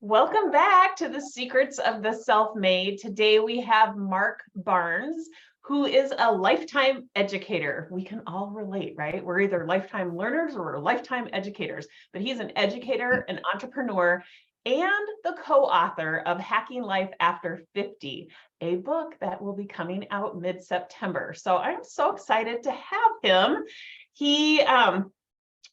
Welcome back to the Secrets of the Self-Made. Today we have Mark Barnes, who is a lifetime educator. We can all relate, right? We're either lifetime learners or we're lifetime educators, but he's an educator, an entrepreneur, and the co-author of Hacking Life After 50, a book that will be coming out mid-September. So I'm so excited to have him. He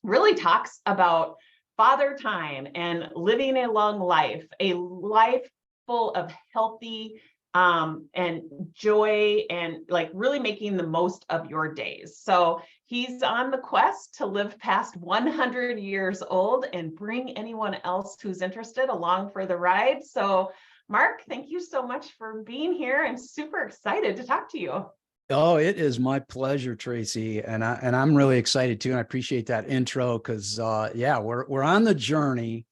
really talks about father time and living a long life, a life full of healthy and joy and like really making the most of your days. So he's on the quest to live past 100 years old and bring anyone else who's interested along for the ride. So Mark, thank you so much for being here. I'm super excited to talk to you. Oh, it is my pleasure, Tracy, and I'm really excited too. And I appreciate that intro because yeah, we're on the journey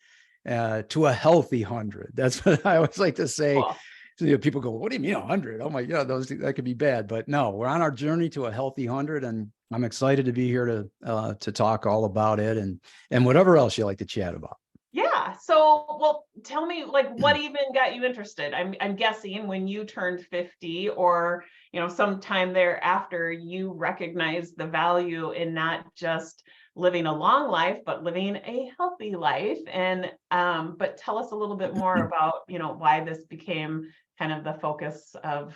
to a healthy 100. That's what I always like to say. Cool. So, people go, "What do you mean 100?" Oh my God, that could be bad. But no, we're on our journey to a healthy 100, and I'm excited to be here to talk all about it and whatever else you like to chat about. Yeah. So, well, tell me, like, what even got you interested? I'm guessing when you turned 50, or sometime thereafter, you recognized the value in not just living a long life, but living a healthy life. And but tell us a little bit more about why this became kind of the focus of.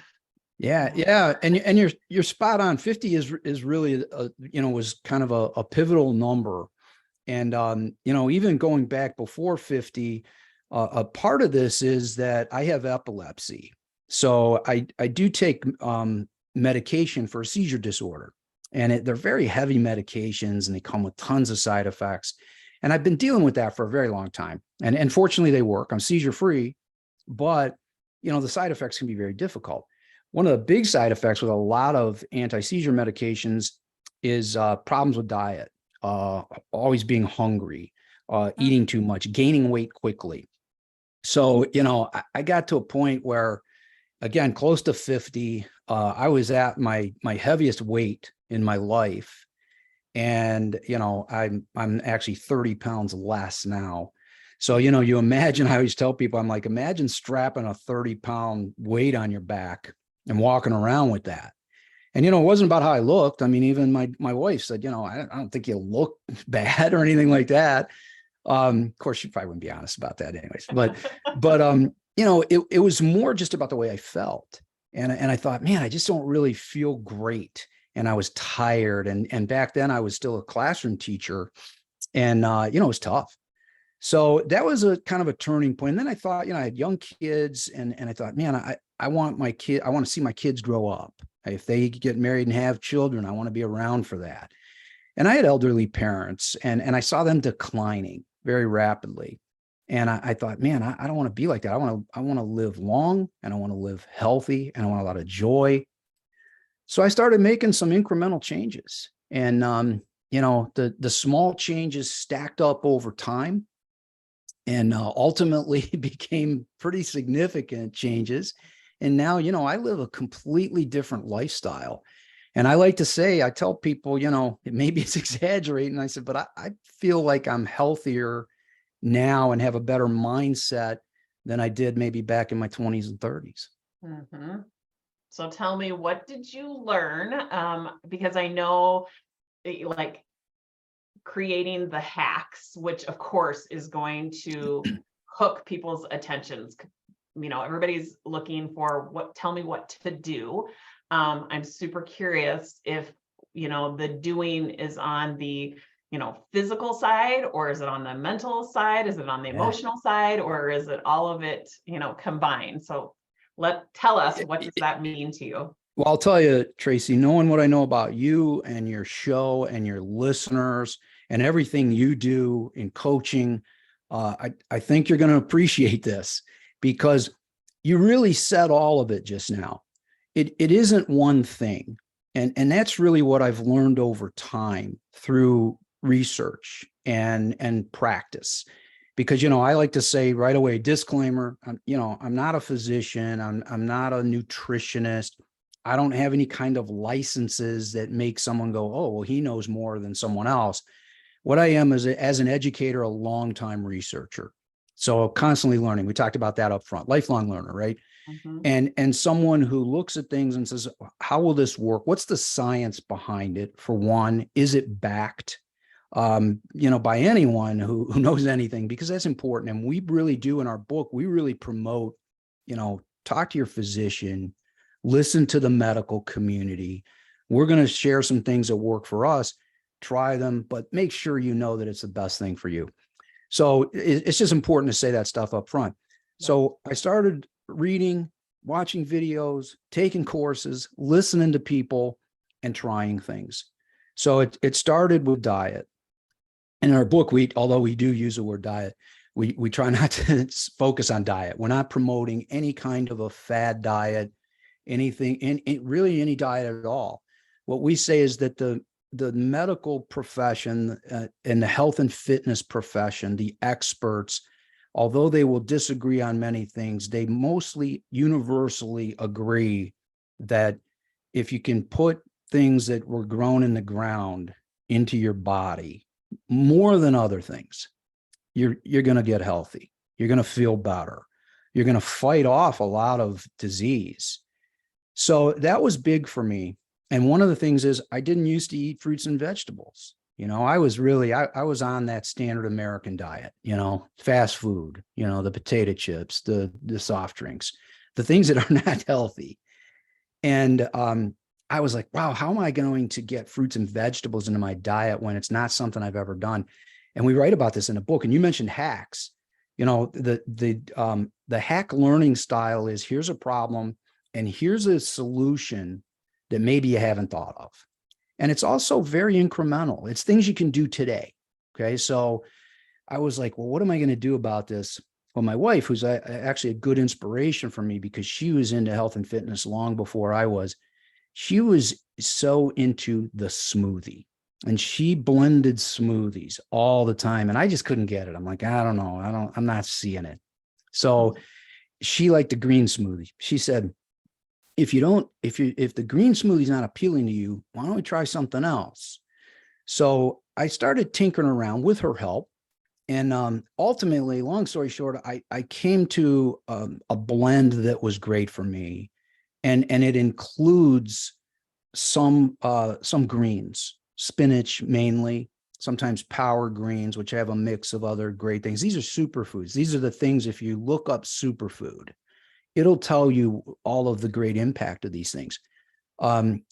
Yeah, and you're spot on. 50 is really was kind of a pivotal number. And, even going back before 50, a part of this is that I have epilepsy. So I do take medication for a seizure disorder. And they're very heavy medications and they come with tons of side effects. And I've been dealing with that for a very long time. And fortunately, they work. I'm seizure free. But, the side effects can be very difficult. One of the big side effects with a lot of anti-seizure medications is problems with diet. Always being hungry, eating too much, gaining weight quickly. So, I got to a point where, again, close to 50, I was at my heaviest weight in my life. And, I'm actually 30 pounds less now. So, you imagine, I always tell people, I'm like, imagine strapping a 30-pound weight on your back and walking around with that. And, it wasn't about how I looked. I mean, even my wife said, I don't think you look bad or anything like that. Of course, she probably wouldn't be honest about that anyways. But it was more just about the way I felt. And I thought, man, I just don't really feel great. And I was tired. And back then I was still a classroom teacher. And, it was tough. So that was a kind of a turning point. And then I thought, I had young kids and I thought, man, I want to see my kids grow up. If they get married and have children, I want to be around for that. And I had elderly parents and I saw them declining very rapidly. And I thought, man, I don't want to be like that. I want to live long and I want to live healthy and I want a lot of joy. So I started making some incremental changes and, the small changes stacked up over time and ultimately became pretty significant changes. And now, I live a completely different lifestyle. And I like to say, I tell people, maybe it's exaggerating. I said, but I feel like I'm healthier now and have a better mindset than I did maybe back in my 20s and 30s. Mm-hmm. So tell me, what did you learn? Because I know like creating the hacks, which of course is going to hook people's attentions. Everybody's looking for tell me what to do. I'm super curious if, the doing is on the, physical side, or is it on the mental side? Is it on the emotional side, or is it all of it, combined? So tell us, what does that mean to you? Well, I'll tell you, Tracy, knowing what I know about you and your show and your listeners and everything you do in coaching, I think you're going to appreciate this because you really said all of it just now. It isn't one thing. And that's really what I've learned over time through research and practice. Because, I like to say right away, disclaimer, I'm not a physician. I'm not a nutritionist. I don't have any kind of licenses that make someone go, oh, well, he knows more than someone else. What I am is, as an educator, a longtime researcher. So constantly learning. We talked about that up front, lifelong learner, right? Mhm. And someone who looks at things and says, how will this work? What's the science behind it? For one, is it backed, by anyone who knows anything? Because that's important. And we really do in our book, we really promote, talk to your physician, listen to the medical community. We're going to share some things that work for us, try them, but make sure you know that it's the best thing for you. So it's just important to say that stuff up front. So I started reading, watching videos, taking courses, listening to people, and trying things. So it started with diet. In our book, although we do use the word diet, we try not to focus on diet. We're not promoting any kind of a fad diet, anything, really any diet at all. What we say is that the medical profession and the health and fitness profession, the experts, although they will disagree on many things, they mostly universally agree that if you can put things that were grown in the ground into your body more than other things, you're going to get healthy. You're going to feel better. You're going to fight off a lot of disease. So that was big for me. And one of the things is I didn't used to eat fruits and vegetables. I was really, I was on that standard American diet, fast food, the potato chips, the soft drinks, the things that are not healthy. And I was like, wow, how am I going to get fruits and vegetables into my diet when it's not something I've ever done? And we write about this in a book. And you mentioned hacks. The hack learning style is, here's a problem and here's a solution that maybe you haven't thought of. And it's also very incremental. It's things you can do today. Okay. So I was like, well, what am I going to do about this? Well, my wife, who's actually a good inspiration for me because she was into health and fitness long before I was, she was so into the smoothie and she blended smoothies all the time. And I just couldn't get it. I'm like, I don't know. I'm not seeing it. So she liked the green smoothie. She said, if the green smoothie is not appealing to you, why don't we try something else? So I started tinkering around with her help. And ultimately, long story short, I came to a blend that was great for me. And it includes some greens, spinach mainly, sometimes power greens, which have a mix of other great things. These are superfoods. These are the things, if you look up superfood, it'll tell you all of the great impact of these things.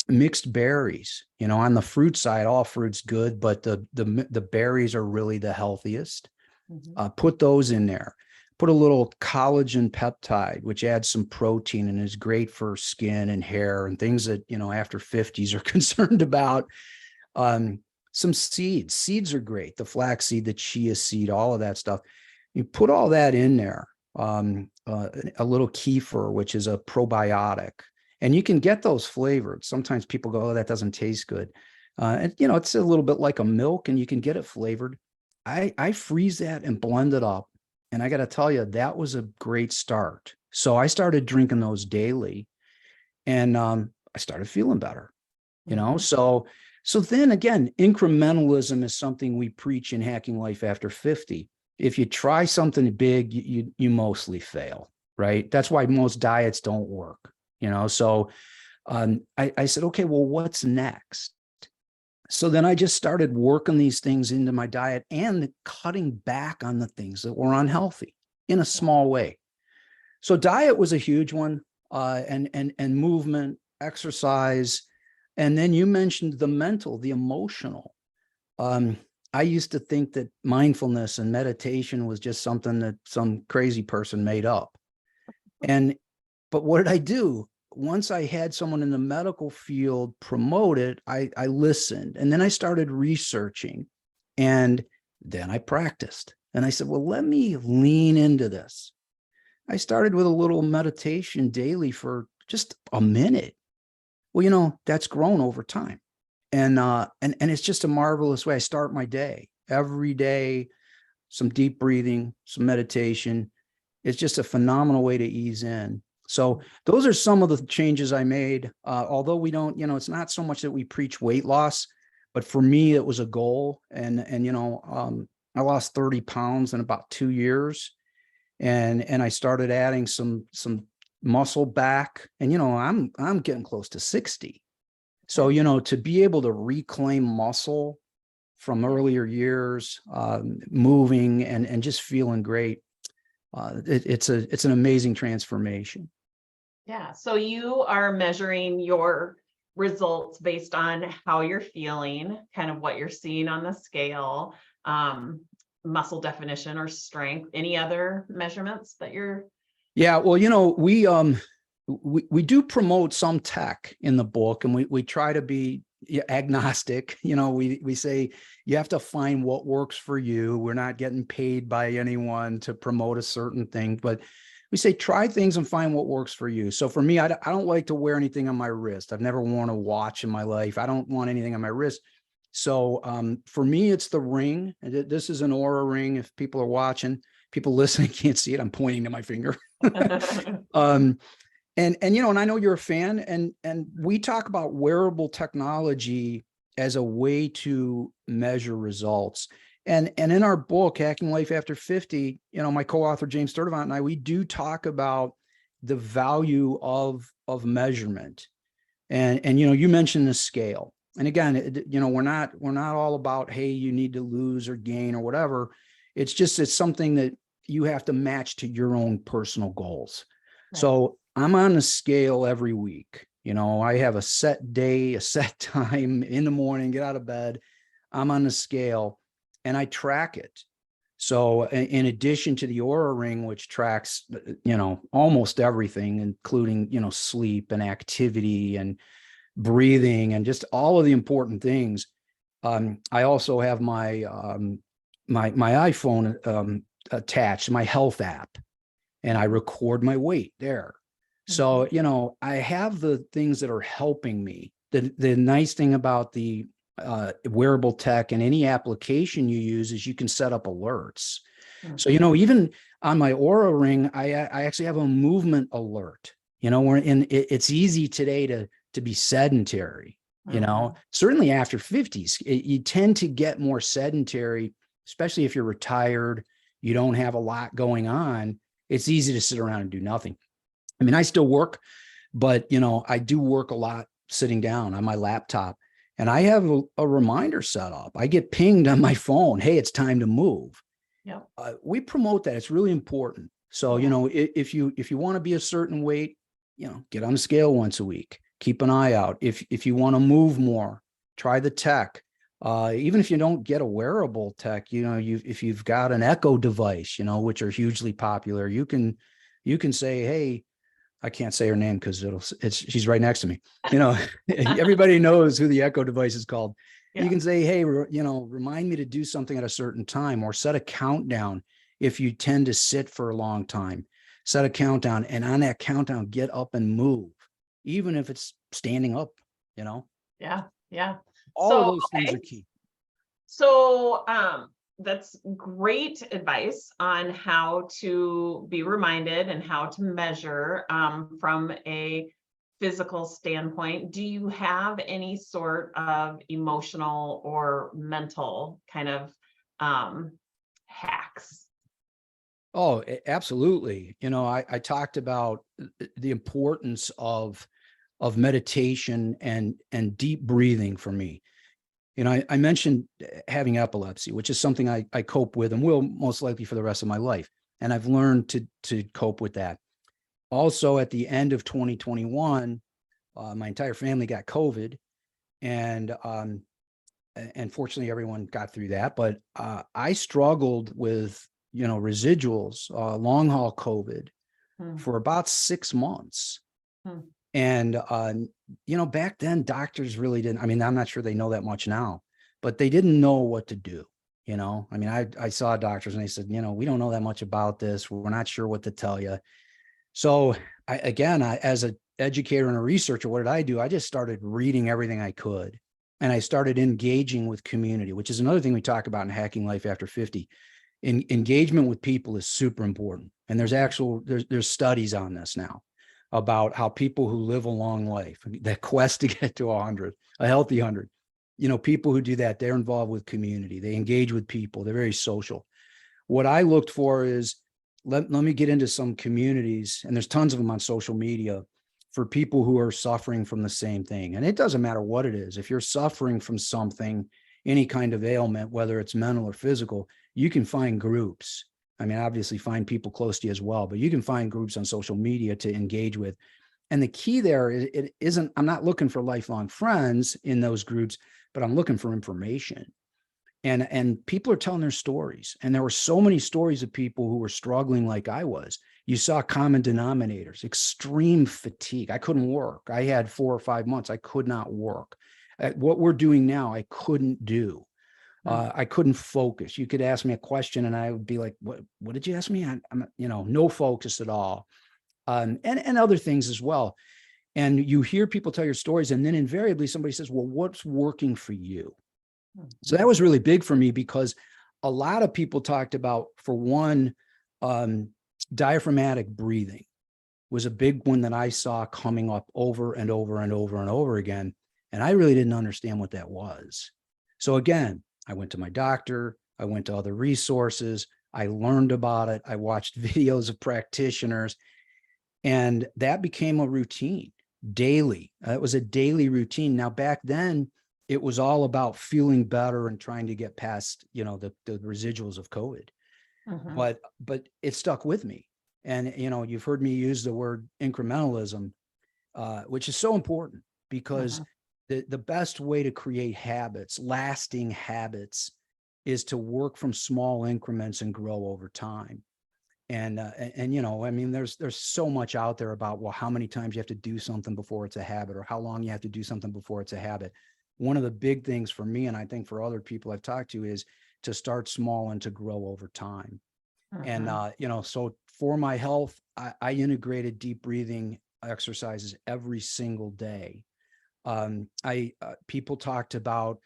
Mixed berries, on the fruit side, all fruit's good, but the berries are really the healthiest. Put those in there. Put a little collagen peptide, which adds some protein and is great for skin and hair and things that, after 50s are concerned about. Some seeds. Seeds are great. The flax seed, the chia seed, all of that stuff. You put all that in there. A little kefir, which is a probiotic. And you can get those flavored. Sometimes people go, oh, that doesn't taste good. And, it's a little bit like a milk and you can get it flavored. I freeze that and blend it up. And I got to tell you, that was a great start. So I started drinking those daily and I started feeling better, So then again, incrementalism is something we preach in Hacking Life After 50. If you try something big, you mostly fail, right? That's why most diets don't work, So I said, okay, well, what's next? So then I just started working these things into my diet and cutting back on the things that were unhealthy in a small way. So diet was a huge one, and movement, exercise. And then you mentioned the mental, the emotional. I used to think that mindfulness and meditation was just something that some crazy person made up. But what did I do? Once I had someone in the medical field promote it, I listened and then I started researching and then I practiced. And I said, well, let me lean into this. I started with a little meditation daily for just a minute. Well, that's grown over time. And it's just a marvelous way. I start my day every day, some deep breathing, some meditation. It's just a phenomenal way to ease in. So those are some of the changes I made. Although we don't, it's not so much that we preach weight loss, but for me, it was a goal. And I lost 30 pounds in about 2 years. and I started adding some muscle back, and I'm getting close to 60. So, to be able to reclaim muscle from earlier years, moving and just feeling great, it's an amazing transformation. Yeah. So you are measuring your results based on how you're feeling, kind of what you're seeing on the scale, muscle definition or strength. Any other measurements that you're? Yeah, well, we do promote some tech in the book, and we try to be agnostic. We say you have to find what works for you. We're not getting paid by anyone to promote a certain thing, but we say try things and find what works for you. So for me, I don't like to wear anything on my wrist. I've never worn a watch in my life. I don't want anything on my wrist. So for me, it's the ring. This is an Aura ring. If people are watching, people listening can't see it. I'm pointing to my finger. And I know you're a fan, and we talk about wearable technology as a way to measure results. And in our book, Hacking Life After 50, my co-author James Sturdivant and I, we do talk about the value of measurement. And you mentioned the scale. And again, we're not all about, hey, you need to lose or gain or whatever. It's something that you have to match to your own personal goals. Right. So I'm on the scale every week. I have a set day, a set time in the morning, get out of bed. I'm on the scale and I track it. So in addition to the Aura ring, which tracks, almost everything, including, sleep and activity and breathing and just all of the important things. I also have my iPhone attached, my health app, and I record my weight there. So, I have the things that are helping me. The nice thing about the wearable tech and any application you use is you can set up alerts. Mm-hmm. So, even on my Aura ring, I actually have a movement alert, it's easy today to be sedentary, certainly after 50s, you tend to get more sedentary, especially if you're retired, you don't have a lot going on. It's easy to sit around and do nothing. I mean, I still work, but I do work a lot sitting down on my laptop, and I have a reminder set up. I get pinged on my phone. Hey, it's time to move. Yeah. We promote that. It's really important. So, if you want to be a certain weight, get on the scale once a week, keep an eye out. If you want to move more, try the tech. Even if you don't get a wearable tech, if you've got an Echo device, which are hugely popular, you can say, hey, I can't say her name because she's right next to me. Everybody knows who the Echo device is called. Yeah. You can say, hey, remind me to do something at a certain time, or set a countdown. If you tend to sit for a long time, set a countdown, and on that countdown, get up and move, even if it's standing up, Yeah. Yeah. All of those things are key. So, that's great advice on how to be reminded and how to measure from a physical standpoint. Do you have any sort of emotional or mental kind of hacks? Oh, absolutely. I talked about the importance of meditation and deep breathing for me. I mentioned having epilepsy, which is something I cope with and will most likely for the rest of my life. And I've learned to cope with that. Also, at the end of 2021, my entire family got COVID, and fortunately everyone got through that. But I struggled with, residuals, long haul COVID for about 6 months. And, back then doctors really didn't, I mean, I'm not sure they know that much now, but they didn't know what to do. I mean, I saw doctors and they said, we don't know that much about this. We're not sure what to tell you. So I, as an educator and a researcher, what did I do? I just started reading everything I could. And I started engaging with community, which is another thing we talk about in Hacking Life After 50. Engagement with people is super important. And there's studies on this now, about how people who live a long life, that quest to get to 100, a healthy 100, people who do that, they're involved with community. They engage with people. They're very social. What I looked for is let me get into some communities, and there's tons of them on social media, for people who are suffering from the same thing. And it doesn't matter what it is. If you're suffering from something, any kind of ailment, whether it's mental or physical, you can find groups. I mean, obviously find people close to you as well, but you can find groups on social media to engage with. And the key there is, it isn't, I'm not looking for lifelong friends in those groups, but I'm looking for information. And people are telling their stories. And there were so many stories of people who were struggling like I was. You saw common denominators, extreme fatigue. I couldn't work. I had 4 or 5 months. I could not work. What we're doing now, I couldn't do. I couldn't focus. You could ask me a question and I would be like, what did you ask me? I'm no focus at all. And other things as well. And you hear people tell your stories, and then invariably somebody says, well, what's working for you? So that was really big for me, because a lot of people talked about, for one, diaphragmatic breathing was a big one that I saw coming up over and over and over and over again. And I really didn't understand what that was. So again, I went to my doctor, I went to other resources, I learned about it, I watched videos of practitioners, and that became a routine daily. It was a daily routine. Now, back then, it was all about feeling better and trying to get past, the residuals of COVID. But it stuck with me. And, you've heard me use the word incrementalism, which is so important, because the best way to create habits, lasting habits, is to work from small increments and grow over time. And I mean, there's so much out there about, well, how many times you have to do something before it's a habit, or how long you have to do something before it's a habit. One of the big things for me, and I think for other people I've talked to, is to start small and to grow over time. And, so for my health, I integrated deep breathing exercises every single day. People talked about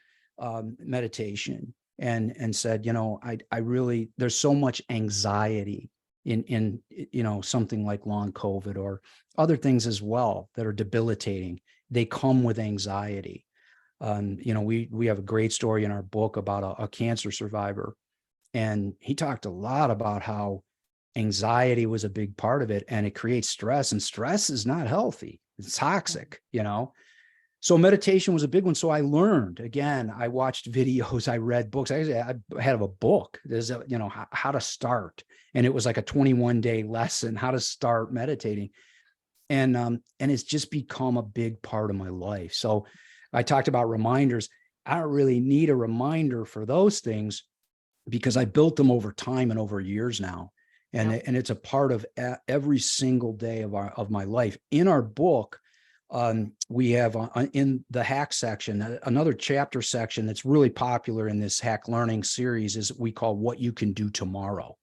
meditation and said, I really, there's so much anxiety in something like long COVID, or other things as well that are debilitating. They come with anxiety. We have a great story in our book about a cancer survivor, and he talked a lot about how anxiety was a big part of it, and it creates stress, and stress is not healthy. It's toxic, So meditation was a big one. So I learned, again, I watched videos, I read books. I had a book. There's how to start. And it was like a 21-day lesson, how to start meditating. And it's just become a big part of my life. So I talked about reminders. I don't really need a reminder for those things, because I built them over time and over years now. And it's a part of every single day of my life. In our book, we have in the hack section, another chapter section that's really popular in this hack learning series is we call What You Can Do Tomorrow.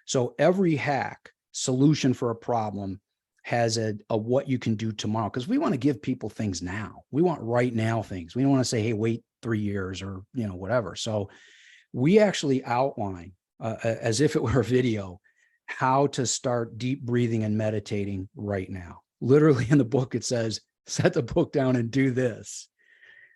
So every hack solution for a problem has a what you can do tomorrow, because we want to give people things now. We want right now things. We don't want to say, hey, wait 3 years or, whatever. So we actually outline, as if it were a video, how to start deep breathing and meditating right now. Literally in the book, it says, set the book down and do this.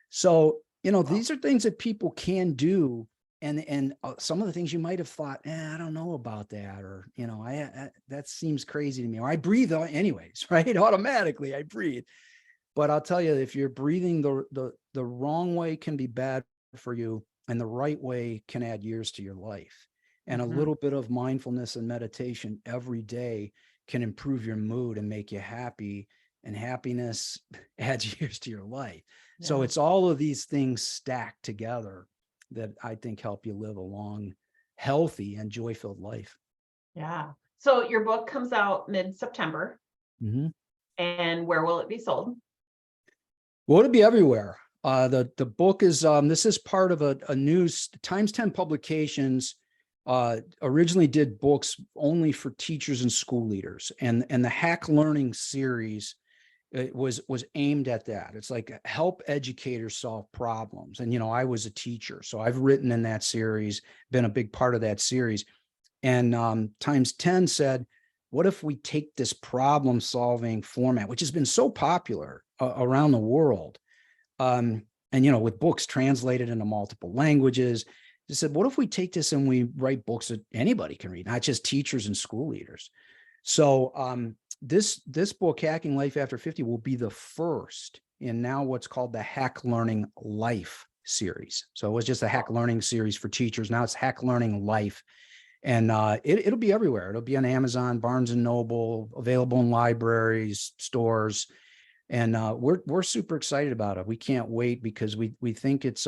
So, these are things that people can do. And some of the things you might have thought, I don't know about that, or, that seems crazy to me, or I breathe anyways, right? Automatically I breathe. But I'll tell you, if you're breathing the wrong way, can be bad for you, and the right way can add years to your life. And a little bit of mindfulness and meditation every day can improve your mood and make you happy, and happiness adds years to your life. Yeah. So it's all of these things stacked together that I think help you live a long, healthy, and joy-filled life. Yeah. So your book comes out mid-September. And where will it be sold? Well, it'll be everywhere. The book is, this is part of a new Times 10 Publications originally did books only for teachers and school leaders. And the Hack Learning series, it was aimed at that. It's like help educators solve problems. And, I was a teacher, so I've written in that series, been a big part of that series. And Times 10 said, what if we take this problem solving format, which has been so popular around the world, and, with books translated into multiple languages, They said, what if we take this and we write books that anybody can read, not just teachers and school leaders? So this book, Hacking Life After 50, will be the first in now what's called the Hack Learning Life series. So it was just a Hack Learning series for teachers. Now it's Hack Learning Life. And it'll be everywhere. It'll be on Amazon, Barnes and Noble, available in libraries, stores. And we're super excited about it. We can't wait because we think it's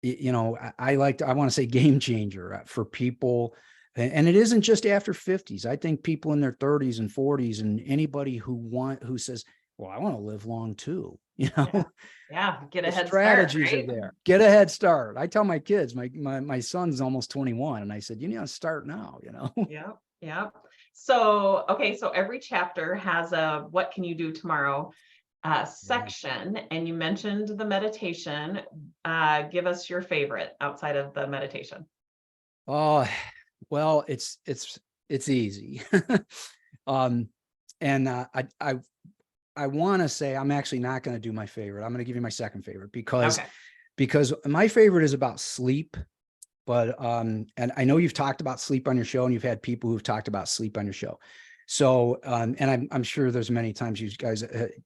you know, I want to say game changer for people. And it isn't just after 50s. I think people in their 30s and 40s and anybody who says, well, I want to live long too, you know. Yeah, get a The head strategies start, are right? there. Get a head start. I tell my kids, my son's almost 21, and I said, you need to start now, you know. Yeah, yeah. So, okay, so every chapter has a what can you do tomorrow section, and you mentioned the meditation. Give us your favorite outside of the meditation. Oh, well, it's easy. And I want to say I'm actually not going to do my favorite. I'm going to give you my second favorite because my favorite is about sleep. But and I know you've talked about sleep on your show, and you've had people who've talked about sleep on your show. So and I'm sure there's many times you guys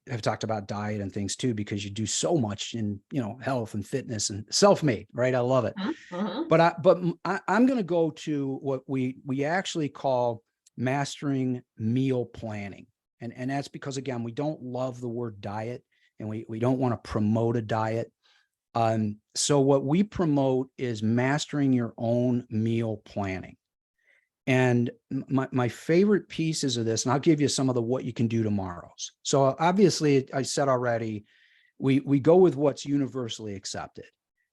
have talked about diet and things too, because you do so much in, you know, health and fitness and self-made, right? I love it. Mm-hmm. But I'm going to go to what we actually call mastering meal planning. And that's because, again, we don't love the word diet, and we don't want to promote a diet. So what we promote is mastering your own meal planning. And my favorite pieces of this, and I'll give you some of the what you can do tomorrows. So obviously, I said already, we go with what's universally accepted.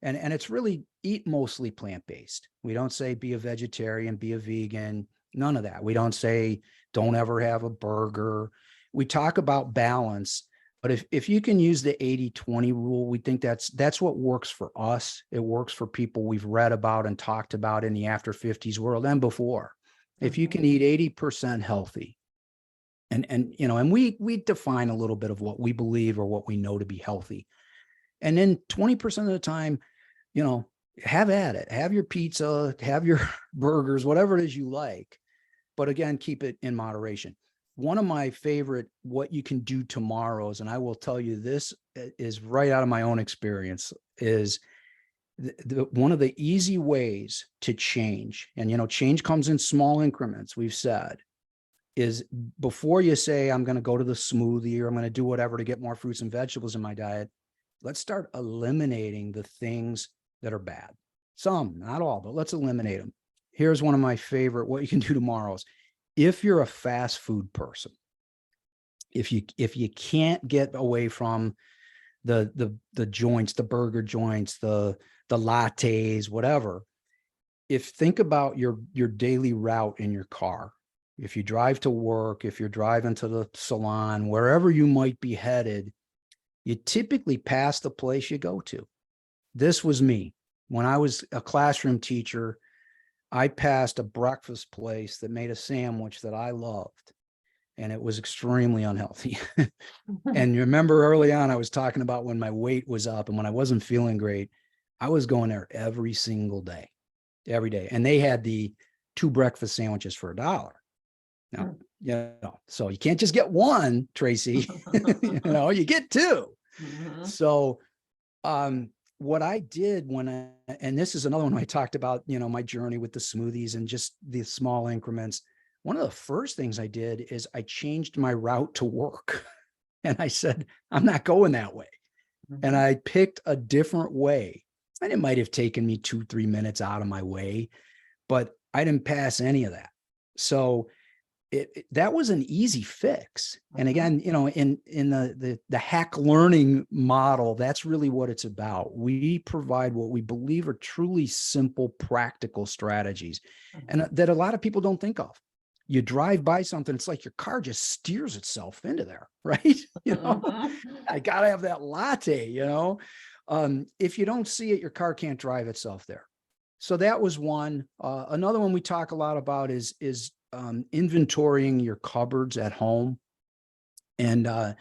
And it's really eat mostly plant-based. We don't say be a vegetarian, be a vegan, none of that. We don't say don't ever have a burger. We talk about balance, but if you can use the 80-20 rule, we think that's what works for us. It works for people we've read about and talked about in the after 50s world and before. If you can eat 80% healthy, and you know, and we define a little bit of what we believe or what we know to be healthy. And then 20% of the time, you know, have at it. Have your pizza, have your burgers, whatever it is you like. But again, keep it in moderation. One of my favorite what you can do tomorrows, and I will tell you this is right out of my own experience, is one of the easy ways to change. And, you know, change comes in small increments, we've said, is before you say, I'm going to go to the smoothie or I'm going to do whatever to get more fruits and vegetables in my diet, let's start eliminating the things that are bad. Some, not all, but let's eliminate them. Here's one of my favorite, what you can do tomorrows. If you're a fast food person, if you can't get away from the joints, the burger joints, the lattes, whatever, think about your daily route in your car. If you drive to work, if you're driving to the salon, wherever you might be headed, you typically pass the place you go to. This was me. When I was a classroom teacher, I passed a breakfast place that made a sandwich that I loved, and it was extremely unhealthy. And you remember early on, I was talking about when my weight was up and when I wasn't feeling great, I was going there every single day, every day. And they had the 2 breakfast sandwiches for $1. Now, you know, so you can't just get one, Tracy, you know, you get 2. So, what I did and this is another one I talked about, you know, my journey with the smoothies and just the small increments. One of the first things I did is I changed my route to work. And I said, I'm not going that way. And I picked a different way. And it might have taken me 2-3 minutes out of my way, but I didn't pass any of that. So that was an easy fix. And again, you know, in the hack learning model, that's really what it's about. We provide what we believe are truly simple, practical strategies, and that a lot of people don't think of. You drive by something, it's like your car just steers itself into there, right? You know, I gotta have that latte, you know. If you don't see it, your car can't drive itself there. So that was one. Another one we talk a lot about is inventorying your cupboards at home, and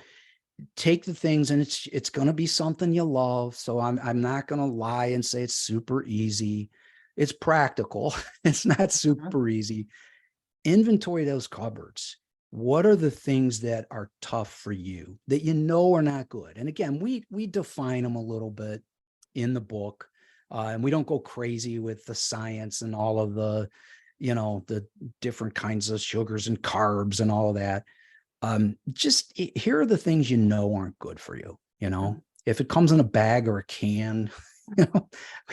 take the things, and it's going to be something you love. So I'm not going to lie and say it's super easy. It's practical. It's not super easy. Inventory those cupboards. What are the things that are tough for you that you know are not good? And again, we define them a little bit in the book, and we don't go crazy with the science and all of the, the different kinds of sugars and carbs and all of that. Just here are the things you know aren't good for you. If it comes in a bag or a can,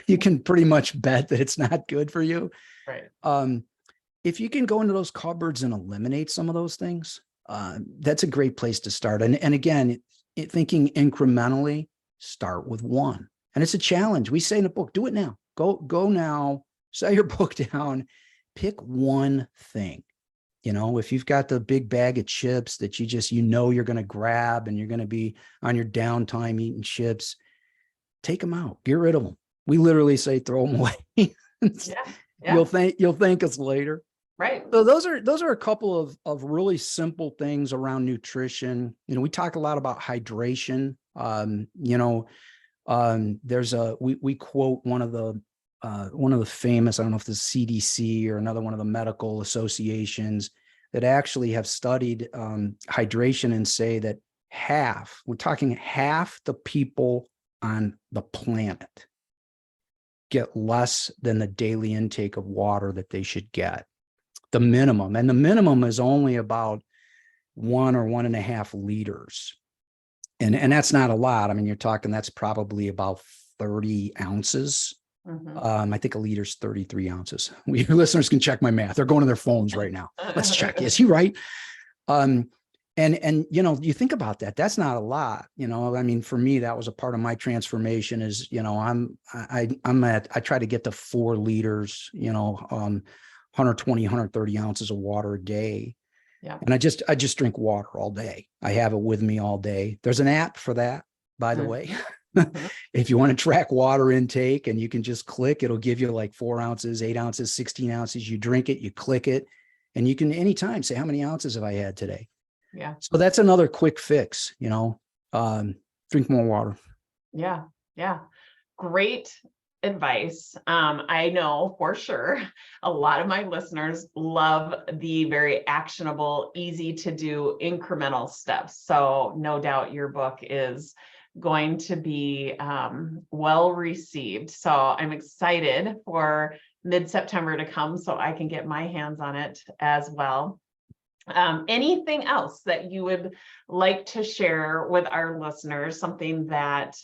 you can pretty much bet that it's not good for you. Right. If you can go into those cupboards and eliminate some of those things, that's a great place to start. And again, thinking incrementally, start with one. And it's a challenge. We say in the book, do it now. Go now, set your book down, pick one thing. If you've got the big bag of chips that you're going to grab and you're going to be on your downtime eating chips, take them out, get rid of them. We literally say, throw them away. Yeah. You'll thank us later. Right. So those are a couple of really simple things around nutrition. We talk a lot about hydration. We quote one of the famous, I don't know if this is CDC or another one of the medical associations that actually have studied hydration and say that we're talking half the people on the planet get less than the daily intake of water that they should get. The minimum. And the minimum is only about 1 or 1.5 liters. And that's not a lot. I mean, you're talking, that's probably about 30 ounces. I think a liter's 33 ounces. Your listeners can check my math. They're going to their phones right now. Let's check. Is he right? And you think about that. That's not a lot. I mean, for me, that was a part of my transformation is, I try to get to 4 liters, 120, 130 ounces of water a day. Yeah. And I just drink water all day. I have it with me all day. There's an app for that, by the way. If you want to track water intake, and you can just click, it'll give you like 4 ounces, 8 ounces, 16 ounces. You drink it, you click it, and you can anytime say, how many ounces have I had today? Yeah. So that's another quick fix, drink more water. Yeah. Yeah. Great advice. I know for sure a lot of my listeners love the very actionable, easy to do incremental steps. So no doubt your book is going to be well received. So I'm excited for mid-September to come so I can get my hands on it as well. Anything else that you would like to share with our listeners, something that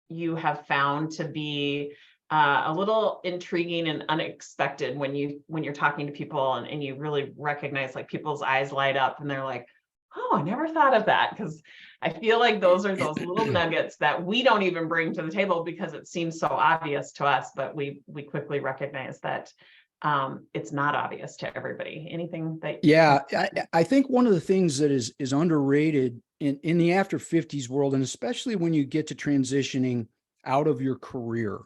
you have found to be a little intriguing and unexpected when you're talking to people and you really recognize, like, people's eyes light up and they're like, oh, I never thought of that? Because I feel like those are those little nuggets that we don't even bring to the table because it seems so obvious to us, but we quickly recognize that it's not obvious to everybody. Anything that I think one of the things that is underrated in the after 50s world, and especially when you get to transitioning out of your career,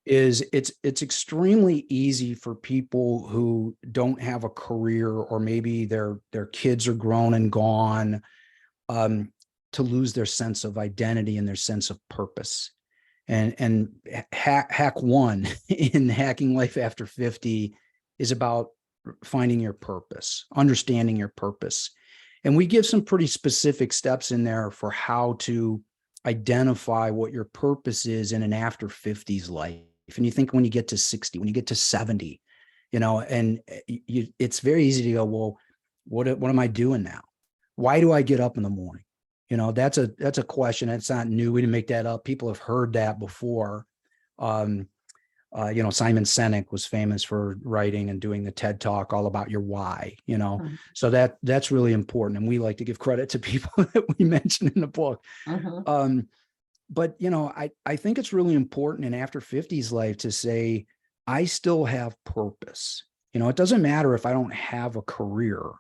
is it's extremely easy for people who don't have a career, or maybe their kids are grown and gone, to lose their sense of identity and their sense of purpose. And hack one in Hacking Life After 50 is about finding your purpose, understanding your purpose. And we give some pretty specific steps in there for how to identify what your purpose is in an after 50s life. And you think when you get to 60, when you get to 70, and it's very easy to go, well, what am I doing now? Why do I get up in the morning? That's a question. It's not new. We didn't make that up. People have heard that before. Simon Sinek was famous for writing and doing the TED Talk all about your why, so that's really important. And we like to give credit to people that we mentioned in the book. But, I think it's really important in after 50s life to say, I still have purpose. It doesn't matter if I don't have a career.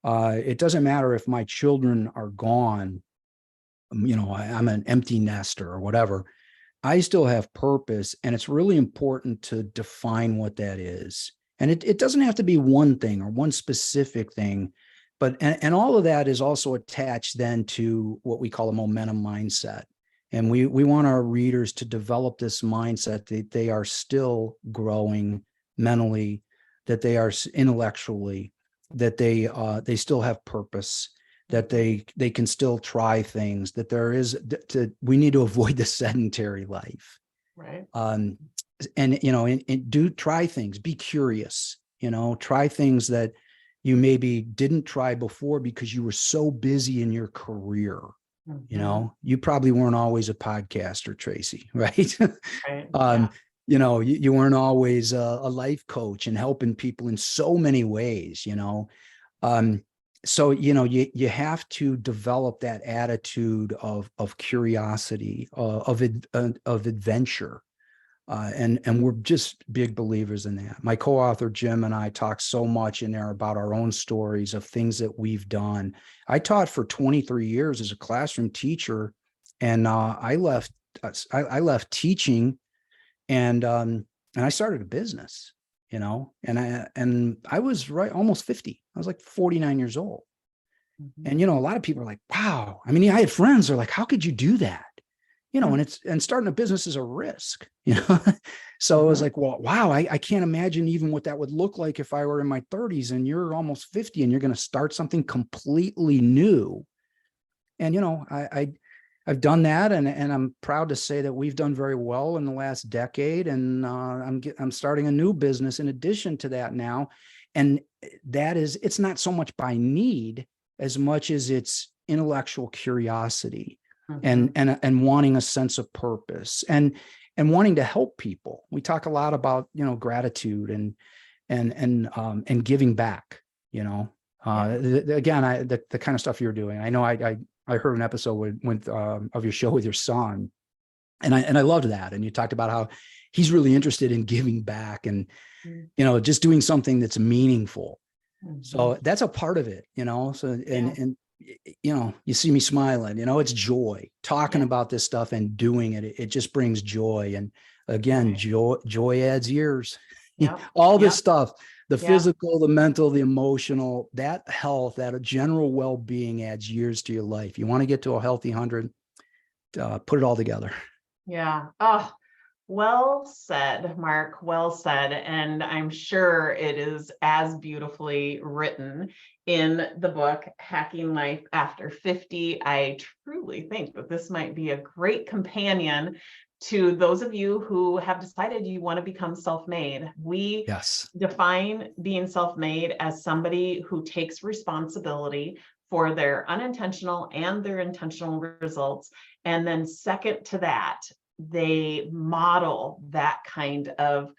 It doesn't matter if my children are gone, I'm an empty nester or whatever. I still have purpose, and it's really important to define what that is. And it doesn't have to be one thing or one specific thing, but and all of that is also attached then to what we call a momentum mindset. And we want our readers to develop this mindset that they are still growing mentally, that they are intellectually, that they still have purpose, that they can still try things, that we need to avoid the sedentary life. Right. And do try things, be curious, try things that you maybe didn't try before because you were so busy in your career. You probably weren't always a podcaster, Tracy, right? Right. You weren't always a life coach and helping people in so many ways, so you have to develop that attitude of curiosity, of adventure, and we're just big believers in that. My co-author Jim and I talk so much in there about our own stories of things that we've done. I taught for 23 years as a classroom teacher, and I left teaching, and I started a business, and I was almost 50. I was like 49 years old. And, a lot of people are like, wow. I mean, I had friends that are like, how could you do that? And starting a business is a risk, So I was like, well, wow, I can't imagine even what that would look like if I were in my 30s and you're almost 50 and you're going to start something completely new. And, I've done that, and I'm proud to say that we've done very well in the last decade. And I'm starting a new business in addition to that now. And it's not so much by need as much as it's intellectual curiosity. And wanting a sense of purpose and wanting to help people. We talk a lot about, gratitude and giving back, again, the kind of stuff you're doing. I know I heard an episode of your show with your son, and I loved that. And you talked about how he's really interested in giving back and, just doing something that's meaningful. So that's a part of it, so, and you see me smiling, it's joy talking about this stuff and doing it. It just brings joy. And again, joy adds years, all this stuff, the physical, the mental, the emotional, that health, that general well-being adds years to your life. You want to get to a healthy 100, put it all together. Yeah. Oh, well said, Mark. Well said. And I'm sure it is as beautifully written in the book, Hacking Life After 50. I truly think that this might be a great companion to those of you who have decided you want to become self-made. We define being self-made as somebody who takes responsibility for their unintentional and their intentional results. And then second to that, they model that kind of,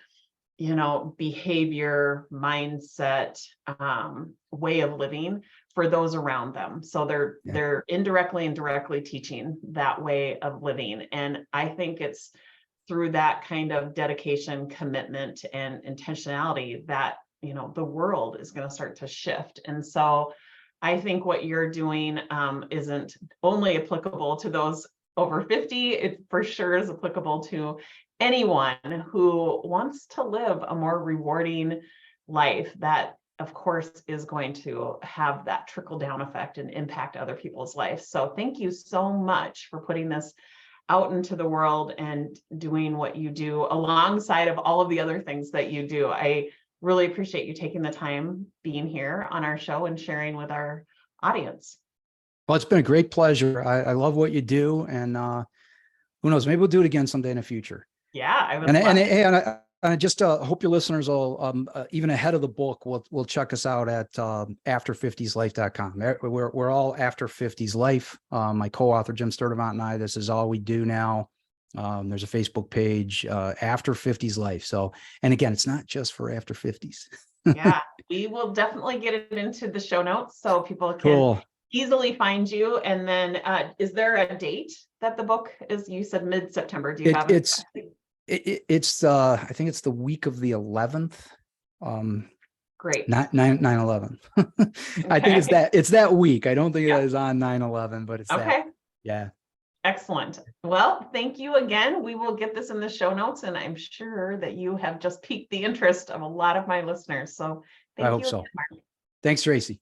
behavior, mindset, way of living for those around them. So they're indirectly and directly teaching that way of living. And I think it's through that kind of dedication, commitment, and intentionality that, the world is going to start to shift. And so I think what you're doing isn't only applicable to those over 50, it for sure is applicable to anyone who wants to live a more rewarding life that, of course, is going to have that trickle down effect and impact other people's lives. So thank you so much for putting this out into the world and doing what you do alongside of all of the other things that you do. I really appreciate you taking the time being here on our show and sharing with our audience. Well, it's been a great pleasure. I love what you do, and who knows, maybe we'll do it again someday in the future. Yeah, I would. And I just hope your listeners will, even ahead of the book, will check us out at after50slife.com. We're all After 50s Life. My co-author Jim Sturdivant and I. This is all we do now. There's a Facebook page, After 50s Life. So, and again, it's not just for after 50s. Yeah, we will definitely get it into the show notes so people can easily find you. And then is there a date that the book is? You said mid-September. Do you have it? It's I think it's the week of the 11th. Great. 9/11. I think it's that week. I don't think it is on 9/11, but it's that. Yeah. Excellent. Well, thank you again. We will get this in the show notes, and I'm sure that you have just piqued the interest of a lot of my listeners. So thank you. I hope so. Mark. Thanks, Tracy.